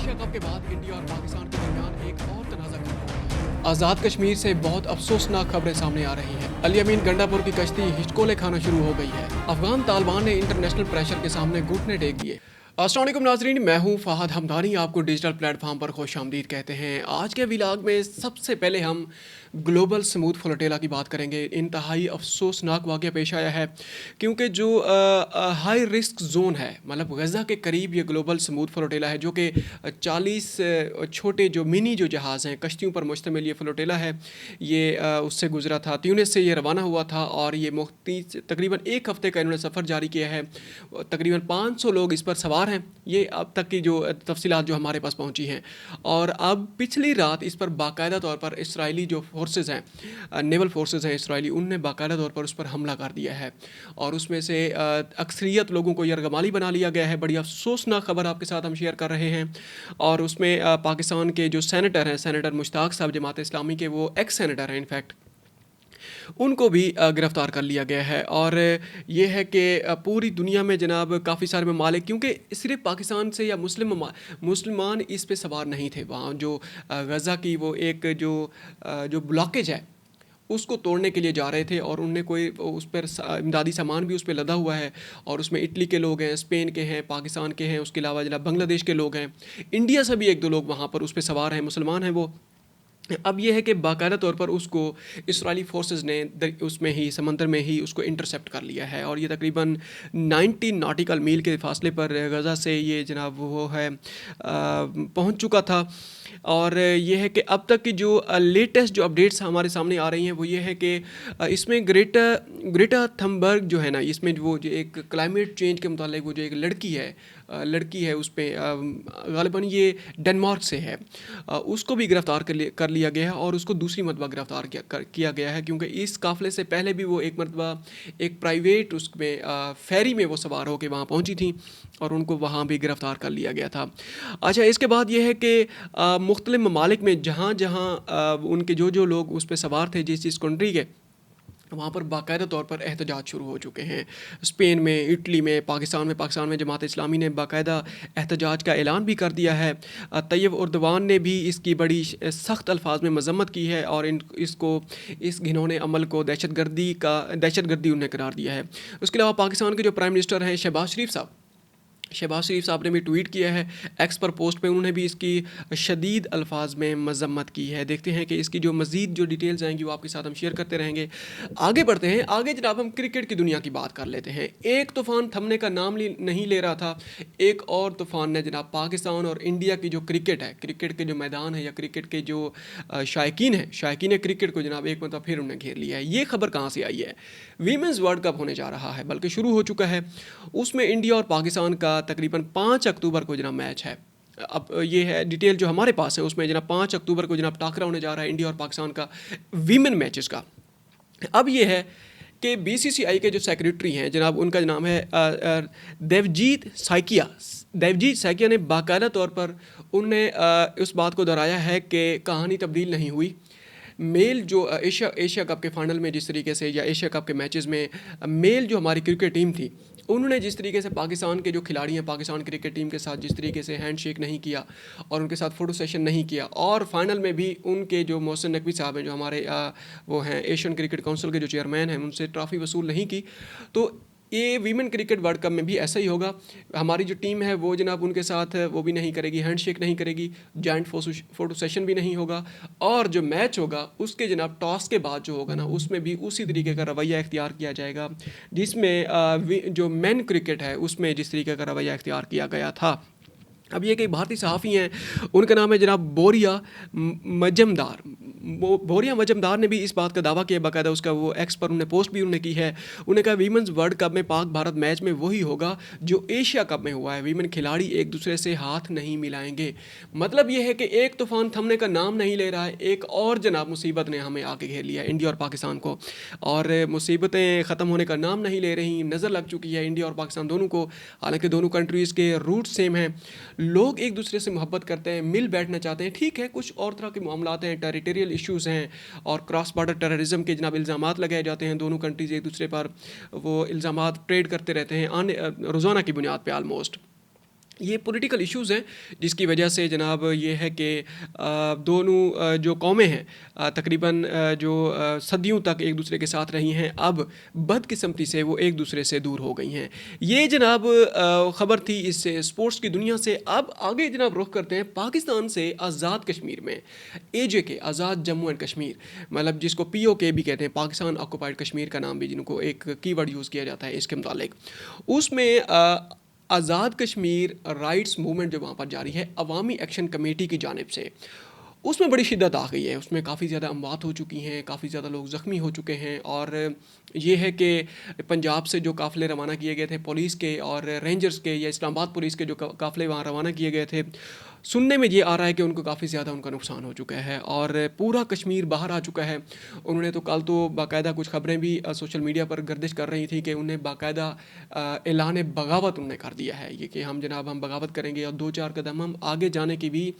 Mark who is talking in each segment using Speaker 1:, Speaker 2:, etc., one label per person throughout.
Speaker 1: Asia cup के बाद India और पाकिस्तान के दरमियान एक और तनाज़ा खड़ा हो रहा है। आज़ाद कश्मीर से बहुत अफसोसनाक खबरें सामने आ रही हैं। अली अमीन गंडापुर की कश्ती हिचकोले खाना शुरू हो गई है। अफगान तालिबान ने इंटरनेशनल प्रेशर के सामने घुटने टेक दिए। अस्सलाम वालेकुम नाजरीन, मैं हूं फहद हमदानी, आपको डिजिटल प्लेटफॉर्म पर खुश आमदीद कहते हैं। आज के व्लॉग में सबसे पहले हम ग्लोबल स्मूथ फ्लोटेला की बात करेंगे। इंतहाई अफसोसनाक वाक़या पेश आया है क्योंकि जो हाई रिस्क जोन है, मतलब गज़ा के करीब ये ग्लोबल स्मूथ फ्लोटेला है, जो कि 40 छोटे जो मिनी जो जहाज़ हैं, कश्तियों पर मुश्तमिल ये फ्लोटेला है, ये उससे गुजरा था। ट्यूनिस से ये रवाना हुआ था और ये तकरीबन एक हफ़्ते का इन्होंने सफ़र जारी किया है। तकरीबन 500 लोग इस पर सवार हैं। ये अब तक की जो तफसीलात जो हमारे पास पहुंची हैं, और अब पिछली रात इस पर बाकायदा तौर पर इसराइली जो फोर्सेस हैं, नेवल फोर्सेस हैं इसराइली, उनने बाकायदा तौर पर उस पर हमला कर दिया है और उसमें से अक्सरियत लोगों को यरगमाली बना लिया गया है। बड़ी अफसोसनाक खबर आपके साथ हम शेयर कर रहे हैं। और उसमें पाकिस्तान के जो सेनेटर हैं, सेनेटर मुश्ताक साहब जमात इस्लामी के, वो एक्स सेनेटर हैं इनफैक्ट, उनको भी गिरफ़्तार कर लिया गया है। और ये है कि पूरी दुनिया में जनाब काफ़ी सारे ममालिक, क्योंकि सिर्फ पाकिस्तान से या मुसलमान इस पे सवार नहीं थे। वहाँ जो गज़ा की वो एक जो ब्लॉकेज है उसको तोड़ने के लिए जा रहे थे, और उनने कोई उस पर इमदादी सामान भी उस पर लदा हुआ है, और उसमें इटली के लोग हैं, स्पेन के हैं, पाकिस्तान के हैं, उसके अलावा जनाब बांग्लादेश के लोग हैं, इंडिया से भी एक दो लोग वहाँ पर उस पर सवार हैं, मुसलमान हैं वो। अब यह है कि बाकायदा तौर पर उसको इसराइली फोर्सेस ने उसमें ही समंदर में ही उसको इंटरसेप्ट कर लिया है, और ये तकरीबन 90 नॉटिकल मील के फासले पर गज़ा से ये जनाब वो है पहुंच चुका था। और ये है कि अब तक की जो लेटेस्ट जो अपडेट्स हमारे सामने आ रही हैं वो ये है कि इसमें ग्रेटा थनबर्ग जो है ना, इसमें वो जो एक क्लाइमेट चेंज के मुतालिक वो जो एक लड़की है उस पर ग़ालिबन ये डेनमार्क से है, उसको भी गिरफ़्तार कर लिया गया है, और उसको दूसरी मरतबा गिरफ़्तार किया गया है, क्योंकि इस काफ़िले से पहले भी वो एक मरतबा एक प्राइवेट उसमें फेरी में वो सवार होकर वहाँ पहुँची थी, और उनको वहाँ भी गिरफ़्तार कर लिया गया था। अच्छा, इसके बाद ये है कि मुख्तलिफ ममालिक में जहाँ जहाँ उनके जो लोग उस पर सवार थे, जिस कंट्री के, वहाँ पर बाकायदा तौर पर एहतजाज शुरू हो चुके हैं। स्पेन में, इटली में, पाकिस्तान में जमात इस्लामी ने बाकायदा एहतजाज का ऐलान भी कर दिया है। तैयब उर्दवान ने भी इसकी बड़ी सख्त अल्फाज में मजम्मत की है, और इस घिनौने अमल को दहशतगर्दी उन्हें करार दिया है। उसके अलावा पाकिस्तान के जो प्राइम मिनिस्टर हैं शहबाज शरीफ साहब ने भी ट्वीट किया है एक्स पर पोस्ट पे, उन्होंने भी इसकी शदीद अल्फाज में मजम्मत की है। देखते हैं कि इसकी जो मज़ीद जो डिटेल्स आएंगी वो आपके साथ हम शेयर करते रहेंगे। आगे बढ़ते हैं। आगे जनाब हम क्रिकेट की दुनिया की बात कर लेते हैं। एक तूफ़ान थमने का नाम नहीं ले रहा था। एक और तूफ़ान ने जनाब पाकिस्तान और इंडिया की जो क्रिकेट है, क्रिकेट के जो मैदान है या क्रिकेट के जो शायकीन क्रिकेट को जनाब एक मतलब फिर उन्हें घेर लिया है। ये खबर कहाँ से आई है? वीमेंस वर्ल्ड कप होने जा रहा है, बल्कि शुरू हो चुका है। उसमें इंडिया और पाकिस्तान का तकरीबन 5 अक्टूबर को जनाब मैच है। अब ये है डिटेल जो हमारे पास है, उसमें जनाब 5 अक्टूबर को जनाब टाकरा होने जा रहा है इंडिया और पाकिस्तान का वीमेन मैचेस का। अब ये है कि बीसीसीआई के जो सेक्रेटरी हैं जनाब, उनका नाम है देवजीत सैकिया ने बाकायदा तौर पर उनने उस बात को दोहराया है कि कहानी तब्दील नहीं हुई। मेल जो एशिया कप के फाइनल में जिस तरीके से, या एशिया कप के मैचेस में मेल जो हमारी क्रिकेट टीम थी, उन्होंने जिस तरीके से पाकिस्तान के जो खिलाड़ी हैं, पाकिस्तान क्रिकेट टीम के साथ जिस तरीके से हैंड शेक नहीं किया और उनके साथ फ़ोटो सेशन नहीं किया, और फाइनल में भी उनके जो मोहसिन नकवी साहब हैं, जो हमारे वो हैं एशियन क्रिकेट काउंसिल के जो चेयरमैन हैं, उनसे ट्रॉफ़ी वसूल नहीं की, तो ये वीमेन क्रिकेट वर्ल्ड कप में भी ऐसा ही होगा। हमारी जो टीम है वो जनाब उनके साथ वो भी नहीं करेगी, हैंडशेक नहीं करेगी, जॉइंट फ़ोटो सेशन भी नहीं होगा, और जो मैच होगा उसके जनाब टॉस के बाद जो होगा ना, उसमें भी उसी तरीके का रवैया इख्तियार किया जाएगा जिसमें जो मेन क्रिकेट है उसमें जिस तरीके का रवैया इख्तियार किया गया था। अब ये कई भारतीय सहाफ़ी हैं, उनका नाम है जनाब बोरिया मजमदार ने भी इस बात का दावा किया, बाकायदा उसका वो एक्स पर उन्होंने पोस्ट भी उन्होंने की है। उन्होंने कहा वीमेंस वर्ल्ड कप में पाक भारत मैच में वही होगा जो एशिया कप में हुआ है। वीमेन खिलाड़ी एक दूसरे से हाथ नहीं मिलाएंगे। मतलब ये है कि एक तूफ़ान थमने का नाम नहीं ले रहा है, एक और जनाब मुसीबत ने हमें आके घेर लिया है, इंडिया और पाकिस्तान को, और मुसीबतें ख़त्म होने का नाम नहीं ले रही। नज़र लग चुकी है इंडिया और पाकिस्तान दोनों को, हालांकि दोनों कंट्रीज़ के रूट सेम हैं, लोग एक दूसरे से मोहब्बत करते हैं, मिल बैठना चाहते हैं। ठीक है, कुछ और तरह के मामलात हैं, टेरिटोरियल इश्यूज़ हैं, और क्रॉस बॉर्डर टेररिज्म के जनाब इल्ज़ामात लगाए जाते हैं। दोनों कंट्रीज़ एक दूसरे पर वो इल्ज़ामात ट्रेड करते रहते हैं रोज़ाना की बुनियाद पे ऑलमोस्ट। یہ پولیٹیکل ایشوز ہیں جس کی وجہ سے جناب یہ ہے کہ دونوں جو قومیں ہیں تقریباً جو صدیوں تک ایک دوسرے کے ساتھ رہی ہیں، اب بدقسمتی سے وہ ایک دوسرے سے دور ہو گئی ہیں۔ یہ جناب خبر تھی اس اسپورٹس کی دنیا سے۔ اب آگے جناب رخ کرتے ہیں پاکستان سے آزاد کشمیر میں، AJK Azad Jammu and Kashmir, مطلب جس کو POK بھی کہتے ہیں، پاکستان آکوپائڈ کشمیر کا نام بھی جن کو ایک کی ورڈ یوز کیا جاتا ہے اس کے متعلق۔ اس میں آزاد کشمیر رائٹس موومنٹ جو وہاں پر جاری ہے عوامی ایکشن کمیٹی کی جانب سے، اس میں بڑی شدت آ گئی ہے، اس میں کافی زیادہ اموات ہو چکی ہیں، کافی زیادہ لوگ زخمی ہو چکے ہیں، اور یہ ہے کہ پنجاب سے جو قافلے روانہ کیے گئے تھے پولیس کے اور رینجرز کے، یا اسلام آباد پولیس کے جو قافلے وہاں روانہ کیے گئے تھے، سننے میں یہ آ رہا ہے کہ ان کو کافی زیادہ ان کا نقصان ہو چکا ہے اور پورا کشمیر باہر آ چکا ہے۔ انہوں نے تو کل تو باقاعدہ کچھ خبریں بھی سوشل میڈیا پر گردش کر رہی تھیں کہ انہیں باقاعدہ اعلان بغاوت انہوں نے کر دیا ہے، یہ کہ ہم بغاوت کریں گے اور 2-4 قدم ہم آگے جانے کی بھی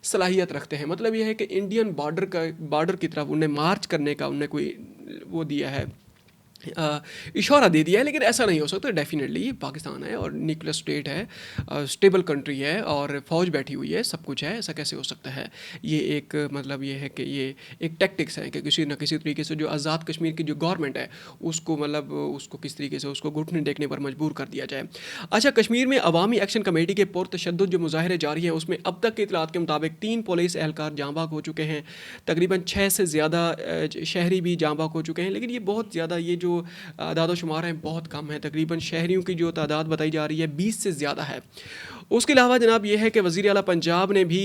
Speaker 1: صلاحیت رکھتے ہیں۔ مطلب یہ ہے کہ انڈین بارڈر کی طرف انہیں مارچ کرنے کا انہیں کوئی وہ دیا ہے، اشارہ دے دیا ہے، لیکن ایسا نہیں ہو سکتا۔ ڈیفینیٹلی یہ پاکستان ہے اور نیوکلیر اسٹیٹ ہے، اسٹیبل کنٹری ہے اور فوج بیٹھی ہوئی ہے، سب کچھ ہے، ایسا کیسے ہو سکتا ہے؟ یہ ایک مطلب یہ ہے کہ یہ ایک ٹیکٹکس ہے کہ کسی نہ کسی طریقے سے جو آزاد کشمیر کی جو گورنمنٹ ہے اس کو مطلب اس کو کس طریقے سے اس کو گھٹنے ٹیکنے پر مجبور کر دیا جائے۔ اچھا، کشمیر میں عوامی ایکشن کمیٹی کے پرتشدد جو مظاہرے جاری ہیں اس میں اب تک کے اطلاعات کے مطابق 3 پولیس اہلکار جاں بحق ہو چکے ہیں، تقریباً 6 سے زیادہ شہری بھی جاں بحق ہو چکے ہیں، لیکن یہ بہت زیادہ یہ جو اعداد و شمار ہیں بہت کم ہیں، تقریباً شہریوں کی جو تعداد بتائی جا رہی ہے 20 سے زیادہ ہے۔ اس کے علاوہ جناب یہ ہے کہ وزیر اعلیٰ پنجاب نے بھی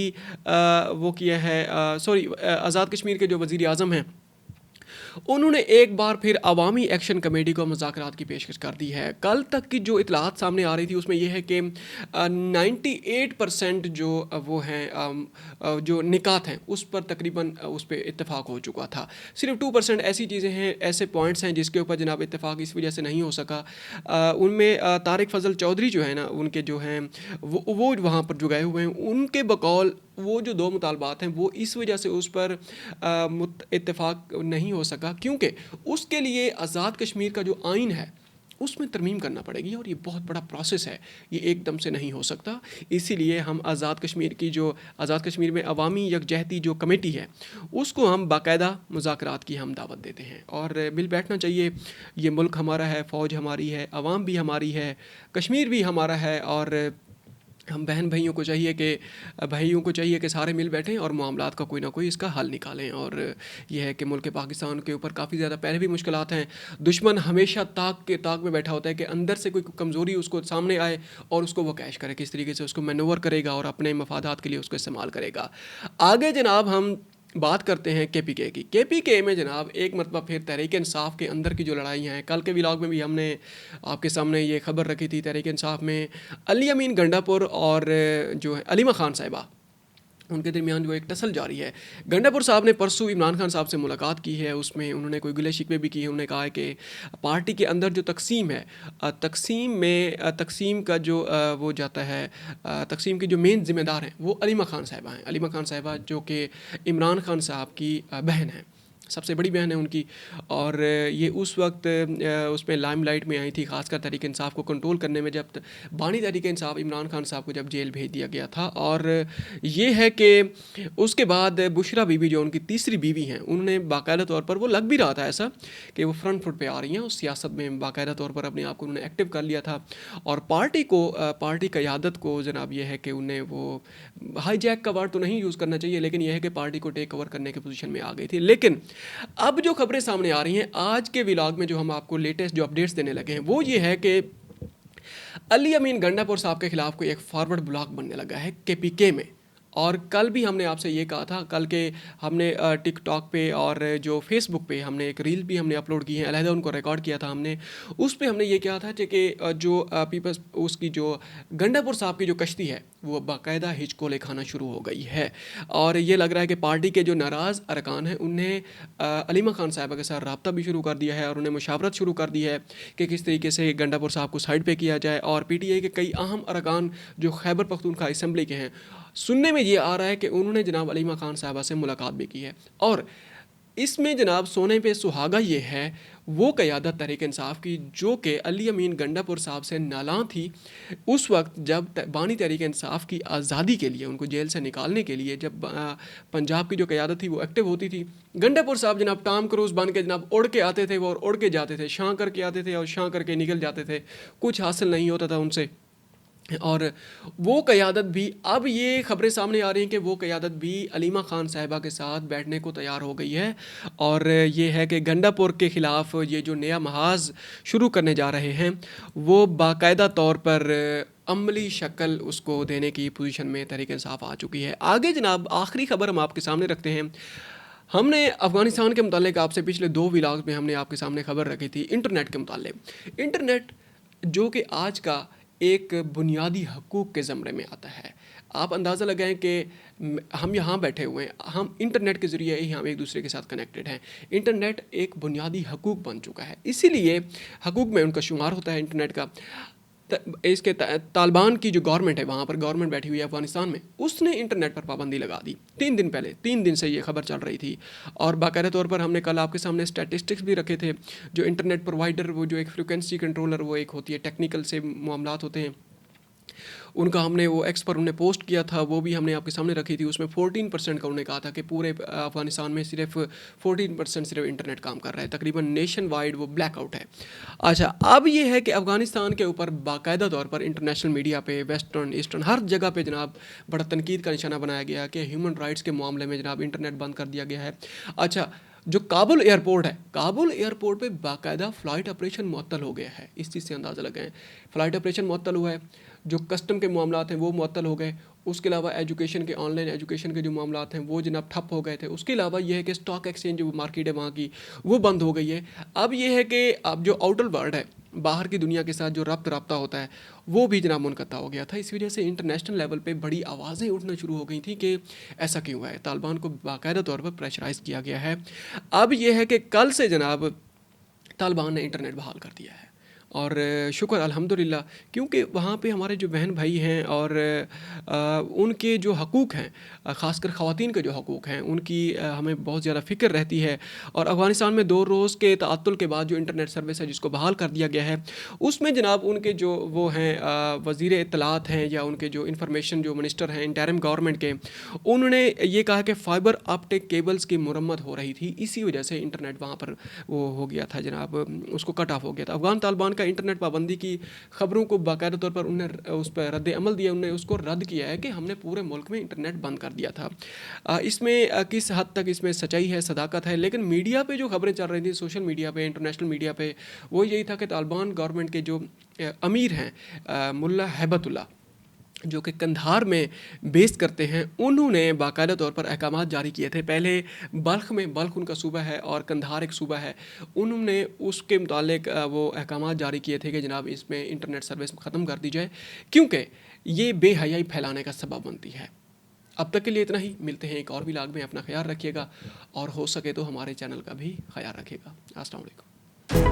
Speaker 1: وہ کیا ہے، آزاد کشمیر کے جو وزیر اعظم ہیں انہوں نے ایک بار پھر عوامی ایکشن کمیٹی کو مذاکرات کی پیشکش کر دی ہے۔ کل تک کی جو اطلاعات سامنے آ رہی تھی اس میں یہ ہے کہ 98% جو وہ ہیں جو نکات ہیں اس پر تقریباً اس پہ اتفاق ہو چکا تھا، صرف 2% ایسی چیزیں ہیں، ایسے پوائنٹس ہیں جس کے اوپر جناب اتفاق اس وجہ سے نہیں ہو سکا۔ ان میں طارق فضل چودھری جو ہے نا، ان کے جو ہیں وہ وہاں پر جو گئے ہوئے ہیں، ان کے بقول وہ جو 2 مطالبات ہیں وہ اس وجہ سے اس پر اتفاق نہیں ہو سکا کیونکہ اس کے لیے آزاد کشمیر کا جو آئین ہے اس میں ترمیم کرنا پڑے گی، اور یہ بہت بڑا پروسیس ہے، یہ ایک دم سے نہیں ہو سکتا۔ اسی لیے ہم آزاد کشمیر میں عوامی یکجہتی جو کمیٹی ہے اس کو ہم باقاعدہ مذاکرات کی ہم دعوت دیتے ہیں، اور مل بیٹھنا چاہیے۔ یہ ملک ہمارا ہے، فوج ہماری ہے، عوام بھی ہماری ہے، کشمیر بھی ہمارا ہے، اور ہم بھائیوں کو چاہیے کہ سارے مل بیٹھیں اور معاملات کا کوئی نہ کوئی اس کا حل نکالیں۔ اور یہ ہے کہ ملک پاکستان کے اوپر کافی زیادہ پہلے بھی مشکلات ہیں، دشمن ہمیشہ طاق میں بیٹھا ہوتا ہے کہ اندر سے کوئی کمزوری اس کو سامنے آئے اور اس کو وہ کیش کرے، کس طریقے سے اس کو مینور کرے گا اور اپنے مفادات کے لیے اس کو استعمال کرے گا۔ آگے جناب ہم بات کرتے ہیں KPK کی۔ KPK میں جناب ایک مرتبہ پھر تحریک انصاف کے اندر کی جو لڑائیاں ہیں، کل کے ولاگ میں بھی ہم نے آپ کے سامنے یہ خبر رکھی تھی، تحریک انصاف میں علی امین گنڈا پور اور جو ہے علیمہ خان صاحبہ، ان کے درمیان جو ایک ٹسل جاری ہے۔ گنڈا پور صاحب نے پرسوں عمران خان صاحب سے ملاقات کی ہے، اس میں انہوں نے کوئی گلے شکوے بھی کیے، انہوں نے کہا ہے کہ پارٹی کے اندر جو تقسیم ہے، تقسیم کا جو وہ جاتا ہے، تقسیم کی جو مین ذمہ دار ہیں وہ علیمہ خان صاحبہ ہیں، علیمہ خان صاحبہ جو کہ عمران خان صاحب کی بہن ہیں، سب سے بڑی بہن ہے ان کی، اور یہ اس وقت اس میں لائم لائٹ میں آئی تھی، خاص کر تحریک انصاف کو کنٹرول کرنے میں، جب بانی تحریک انصاف عمران خان صاحب کو جب جیل بھیج دیا گیا تھا۔ اور یہ ہے کہ اس کے بعد بشرا بی بی جو ان کی تیسری بیوی ہیں، انہوں نے باقاعدہ طور پر، وہ لگ بھی رہا تھا ایسا کہ وہ فرنٹ فٹ پہ آ رہی ہیں اس سیاست میں، باقاعدہ طور پر اپنے آپ کو انہوں نے ایکٹیو کر لیا تھا، اور پارٹی قیادت کو جناب یہ ہے کہ انہیں وہ ہائی جیک کا ورڈ تو نہیں یوز کرنا چاہیے، لیکن یہ ہے کہ پارٹی کو ٹیک اوور کرنے کی پوزیشن میں آ گئی تھی۔ لیکن اب جو خبریں سامنے آ رہی ہیں آج کے ولاگ میں، جو ہم آپ کو لیٹسٹ جو اپڈیٹس دینے لگے ہیں، وہ یہ ہے کہ علی امین گنڈا پور صاحب کے خلاف کوئی ایک فارورڈ بلاک بننے لگا ہے KPK میں۔ اور کل بھی ہم نے آپ سے یہ کہا تھا، کل کے ہم نے ٹک ٹاک پہ اور جو فیس بک پہ ہم نے ایک ریل بھی ہم نے اپلوڈ کی ہے، علیحدہ ان کو ریکارڈ کیا تھا ہم نے، اس پہ ہم نے یہ کہا تھا کہ جو پیپلز اس کی جو گنڈا پور صاحب کی جو کشتی ہے وہ باقاعدہ ہچکولے کھانا شروع ہو گئی ہے، اور یہ لگ رہا ہے کہ پارٹی کے جو ناراض ارکان ہیں انہیں علیمہ خان صاحبہ کے ساتھ رابطہ بھی شروع کر دیا ہے، اور انہیں مشاورت شروع کر دی ہے کہ کس طریقے سے گنڈا پور صاحب کو سائڈ پہ کیا جائے۔ اور PTI کے کئی اہم ارکان جو خیبر پختونخوا اسمبلی کے ہیں، سننے میں یہ آ رہا ہے کہ انہوں نے جناب علیمہ خان صاحبہ سے ملاقات بھی کی ہے، اور اس میں جناب سونے پہ سہاگا یہ ہے وہ क़यादत तहरीक इंसाफ की जो कि अली अमीन गंडापुर साहब से नालां थी उस वक्त जब बानी तहरीक इंसाफ की आज़ादी के लिए, उनको जेल से निकालने के लिए जब पंजाब की जो क़यादत थी वो एक्टिव होती थी, गंडापुर साहब जनाब टॉम क्रूज़ बन के जनाब उड़ के आते थे वो, और उड़ के जाते थे, शां करके आते थे और शां करके निकल जाते थे, कुछ हासिल नहीं होता था उनसे। और वो क़यादत भी, अब ये ख़बरें सामने आ रही हैं कि वो क़यादत भी अलीमा ख़ान साहिबा के साथ बैठने को तैयार हो गई है, और ये है कि गंडापुर के ख़िलाफ़ ये जो नया महाज शुरू करने जा रहे हैं वो बाकायदा तौर पर अमली शक्ल उसको देने की पोजीशन में तहरीक इंसाफ आ चुकी है। आगे जनाब आखिरी ख़बर हम आपके सामने रखते हैं। हमने अफ़गानिस्तान के मुतालिक आपसे पिछले 2 व्लॉग्स में हमने आपके सामने ख़बर रखी थी इंटरनेट के मुतालिक। इंटरनेट जो कि आज का एक बुनियादी हकूक़ के ज़मरे में आता है। आप अंदाज़ा लगाएं कि हम यहाँ बैठे हुए हैं, हम इंटरनेट के ज़रिए ही हम एक दूसरे के साथ कनेक्टेड हैं। इंटरनेट एक बुनियादी हकूक़ बन चुका है, इसीलिए हकूक़ में उनका शुमार होता है इंटरनेट का। इसके तालिबान की जो गवर्नमेंट है, वहाँ पर गवर्नमेंट बैठी हुई है अफ़गानिस्तान में, उसने इंटरनेट पर पाबंदी लगा दी 3 दिन पहले। 3 दिन से ये खबर चल रही थी, और बाकायदा तौर पर हमने कल आपके सामने स्टैटिस्टिक्स भी रखे थे। जो इंटरनेट प्रोवाइडर, वो जो एक फ्रिक्वेंसी कंट्रोलर, वो एक होती है, टेक्निकल से मामलात होते हैं, उनका हमने वो एक्स पर उन्हें पोस्ट किया था, वो भी हमने आपके सामने रखी थी। उसमें 14% का उन्होंने कहा था कि पूरे अफ़गानिस्तान में सिर्फ 14% सिर्फ इंटरनेट काम कर रहा है, तकरीबन नेशन वाइड वो ब्लैकआउट है। अच्छा, अब ये है कि अफ़गानिस्तान के ऊपर बाकायदा तौर पर इंटरनेशनल मीडिया पे, वेस्टर्न, ईस्टर्न, हर जगह पे जनाब बड़ा तनकीद का निशाना बनाया गया कि ह्यूमन राइट्स के मामले में जनाब इंटरनेट बंद कर दिया गया है। अच्छा, जो काबुल एयरपोर्ट है, काबुल एयरपोर्ट पे बाकायदा फ़्लाइट ऑपरेशन मुअत्तल हो गया है। इस चीज़ से अंदाज़ा लगाएं, फ़्लाइट ऑपरेशन मुअत्तल हुआ है, जो कस्टम के मामलात हैं वो मुअत्तल हो गए। उसके अलावा एजुकेशन के, ऑनलाइन एजुकेशन के जो मामलात हैं वो जनाब ठप हो गए थे। उसके अलावा ये है कि स्टॉक एक्सचेंज जो मार्केट है वहाँ की, वो बंद हो गई है। अब ये है कि अब जो आउटर वर्ल्ड है, बाहर की दुनिया के साथ जो रब्ता होता है, वो भी जनाब मुनक़ता हो गया था। इस वजह से इंटरनेशनल लेवल पे बड़ी आवाज़ें उठना शुरू हो गई थी कि ऐसा क्यों है। तालिबान को बाकायदा तौर पर प्रेशराइज़ किया गया है। अब ये है कि कल से जनाब तालिबान ने इंटरनेट बहाल कर दिया है, और शुक्र अल्हम्दुलिल्लाह, क्योंकि वहाँ पे हमारे जो बहन भाई हैं और उनके जो हकूक़ हैं, ख़ासकर ख़वातीन के जो हकूक़ हैं, उनकी हमें बहुत ज़्यादा फ़िक्र रहती है। और अफ़गानिस्तान में 2 रोज़ के तअत्तुल के बाद जो इंटरनेट सर्विस है जिसको बहाल कर दिया गया है, उसमें जनाब उनके जो वो हैं वज़ीर इत्तलात हैं, या उनके जो इंफॉर्मेशन जो मिनिस्टर हैं इंटरिम गवर्नमेंट के, उन्होंने ये कहा कि फ़ाइबर ऑप्टिक केबल्स की मुरम्मत हो रही थी, इसी वजह से इंटरनेट वहाँ पर वो हो गया था जनाब, उसको कट ऑफ हो गया था। अफ़गान तालिबान का इंटरनेट पाबंदी की खबरों को बाकायदा तौर पर उन्होंने उस पर रद्द अमल दिया, उन्होंने उसको रद्द किया है कि हमने पूरे मुल्क में इंटरनेट बंद कर दिया था। इसमें किस हद तक इसमें सच्चाई है, सदाकत है, लेकिन मीडिया पे जो खबरें चल रही थी, सोशल मीडिया पे, इंटरनेशनल मीडिया पे, वो यही था कि तालिबान गवर्नमेंट के जो अमीर हैं मुल्ला हैबतुल्ला, जो कि कंधार में बेस करते हैं, उन्होंने बाकायदा तौर पर अहकाम जारी किए थे। पहले बल्ख में, बल्ख उनका सूबा है और कंधार एक सूबा है, उन्होंने उसके मुतालिक वो अहकाम जारी किए थे कि जनाब इसमें इंटरनेट सर्विस ख़त्म कर दी जाए, क्योंकि ये बेहयाई फैलाने का सबब बनती है। अब तक के लिए इतना ही, मिलते हैं एक और व्लॉग में। अपना ख्याल रखिएगा, और हो सके तो हमारे चैनल का भी ख्याल रखिएगा। अस्सलाम वालेकुम।